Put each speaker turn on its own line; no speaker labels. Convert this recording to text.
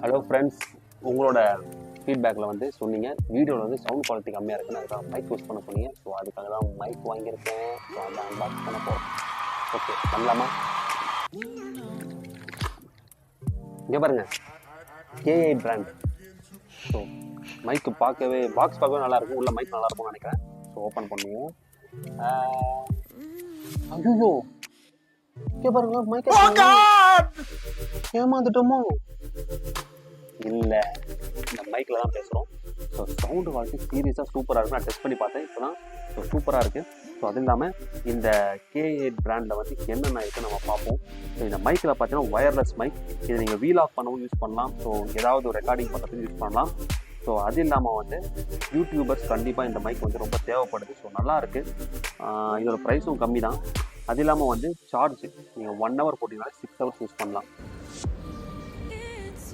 Hello friends, உங்களோட ஃபீட்பேக்கில் வந்து சொன்னீங்க வீடியோவில் வந்து சவுண்ட் குவாலிட்டி கம்மியாக இருக்குன்னு அதுக்காக மைக் யூஸ் பண்ண சொன்னீங்க. ஸோ அதுக்காக தான் மைக் வாங்கியிருக்கேன். ஸோ அதை அன்பாக்ஸ் பண்ண போகிறோம். ஓகே, பண்ணலாமா? இங்கே பாருங்கள், கேஐ பிராண்ட். ஸோ மைக்கு பார்க்கவே பாக்ஸ் பார்க்கவே நல்லாயிருக்கும், உள்ள மைக் நல்லாயிருக்கும்னு நினைக்கிறேன். ஸோ ஓப்பன் பண்ணுவோம். ஐயோ, இங்கே பாருங்க, மைக் ஏமாந்துட்டோமோ? இல்லை, இந்த மைக்கில் தான் பேசுகிறோம். ஸோ சவுண்டு குவாலிட்டி சீரியஸாக சூப்பராக இருக்கும். நான் டெஸ்ட் பண்ணி பார்த்தேன் இப்போ தான். ஸோ சூப்பராக இருக்குது. ஸோ அது இல்லாமல் இந்த K8 பிராண்டில் வந்து என்னென்ன இருக்குது நம்ம பார்ப்போம். ஸோ இந்த மைக்கில் பார்த்தீங்கன்னா ஒயர்லெஸ் மைக். இதை நீங்கள் வீல் ஆஃப் பண்ணவும் யூஸ் பண்ணலாம். ஸோ ஏதாவது ஒரு ரெக்கார்டிங் பண்ணுறதுக்கு யூஸ் பண்ணலாம். ஸோ அது இல்லாமல் வந்து யூடியூபர்ஸ் கண்டிப்பாக இந்த மைக் வந்து ரொம்ப தேவைப்படுது. ஸோ நல்லா இருக்குது. இதோட ப்ரைஸும் கம்மி தான். அது இல்லாமல் வந்து சார்ஜ் நீங்கள் 1 hour போட்டிங்கனாலே 6 hours யூஸ் பண்ணலாம்.